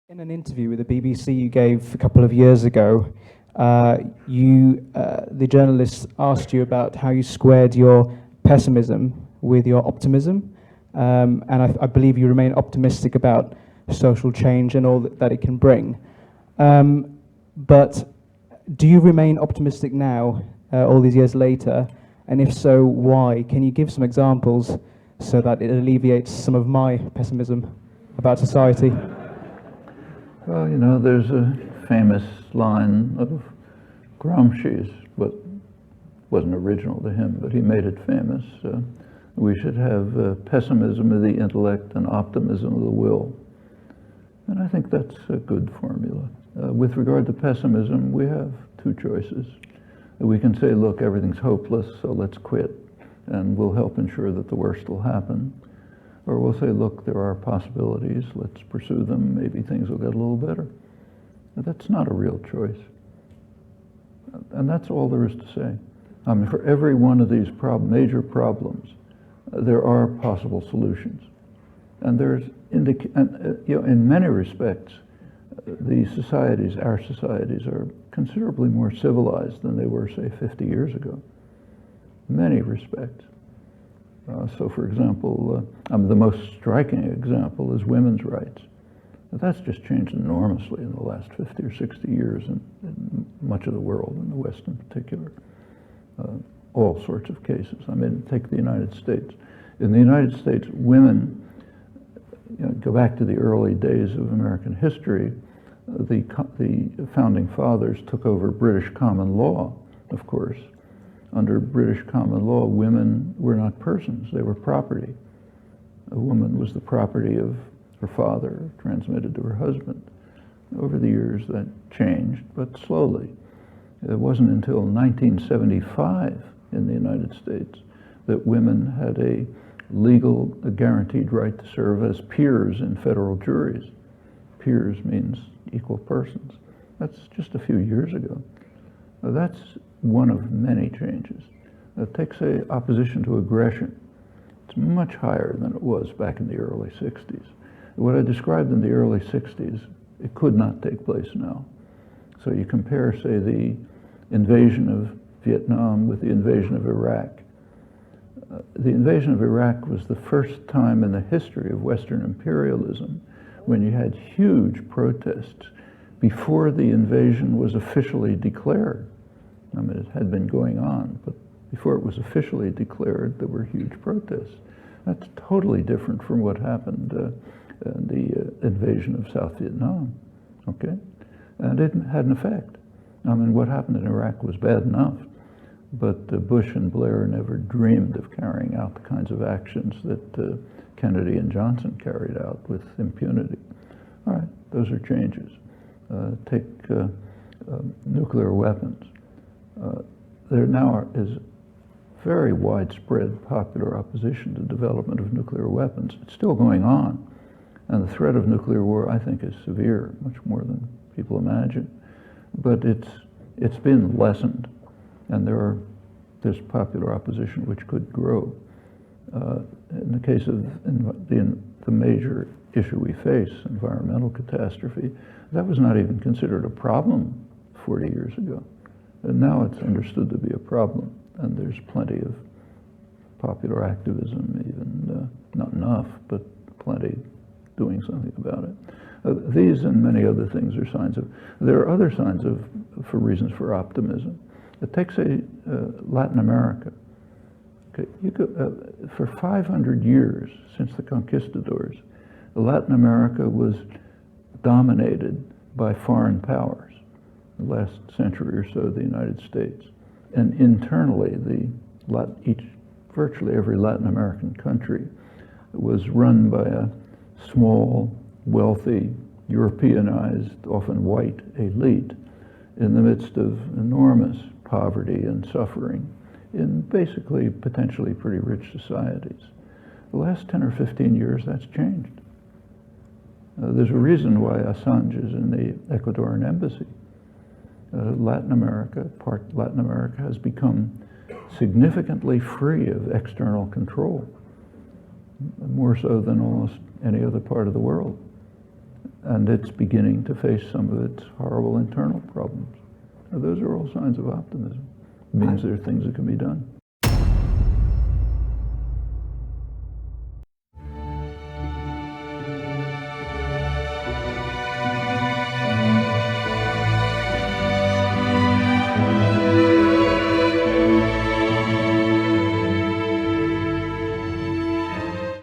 In an interview with the BBC you gave a couple of years ago, the journalist asked you about how you squared your pessimism with your optimism, and I believe you remain optimistic about social change and all that it can bring. But do you remain optimistic now, all these years later? And if so, why? Can you give some examples so that it alleviates some of my pessimism about society? Well, you know, there's a famous line of Gramsci's, but wasn't original to him, but he made it famous. We should have pessimism of the intellect and optimism of the will. And I think that's a good formula. With regard to pessimism, we have two choices. We can say, look, everything's hopeless, so let's quit, and we'll help ensure that the worst will happen. Or we'll say, look, there are possibilities, let's pursue them, maybe things will get a little better. But that's not a real choice. And that's all there is to say. I mean, for every one of these major problems, there are possible solutions. And there's, in many respects, our societies are considerably more civilized than they were, say, 50 years ago. Many respects. So, for example, the most striking example is women's rights. That's just changed enormously in the last 50 or 60 years in much of the world, in the West in particular. All sorts of cases. I mean, take the United States. In the United States, women, go back to the early days of American history, the founding fathers took over British common law, of course. Under British common law, women were not persons, they were property. A woman was the property of her father, transmitted to her husband. Over the years that changed, but slowly. It wasn't until 1975 in the United States that women had a legal, guaranteed right to serve as peers in federal juries. Peers means equal persons. That's just a few years ago. That's one of many changes. Take, say, opposition to aggression. It's much higher than it was back in the early 60s. What I described in the early 60s, it could not take place now. So you compare, say, the invasion of Vietnam with the invasion of Iraq. The invasion of Iraq was the first time in the history of Western imperialism when you had huge protests before the invasion was officially declared. I mean, it had been going on, but before it was officially declared, there were huge protests. That's totally different from what happened in the invasion of South Vietnam, okay? And it had an effect. I mean, what happened in Iraq was bad enough, but Bush and Blair never dreamed of carrying out the kinds of actions that Kennedy and Johnson carried out with impunity. All right, those are changes. Take nuclear weapons. There now is very widespread popular opposition to development of nuclear weapons. It's still going on, and the threat of nuclear war, I think, is severe, much more than people imagine. But it's been lessened, and there's popular opposition which could grow. In the case of the major issue we face, environmental catastrophe, that was not even considered a problem 40 years ago. And now it's understood to be a problem, and there's plenty of popular activism, even not enough, but plenty doing something about it. These and many other things are signs of, there are other signs for reasons for optimism. Take, say, Latin America. Okay, for 500 years since the conquistadors, Latin America was dominated by foreign powers. The last century or so, the United States. And internally, virtually every Latin American country was run by a small, wealthy, Europeanized, often white elite in the midst of enormous poverty and suffering in basically potentially pretty rich societies. The last 10 or 15 years, that's changed. There's a reason why Assange is in the Ecuadorian embassy. Latin America has become significantly free of external control, more so than almost any other part of the world. and it's beginning to face some of its horrible internal problems. Now, those are all signs of optimism. It means there are things that can be done.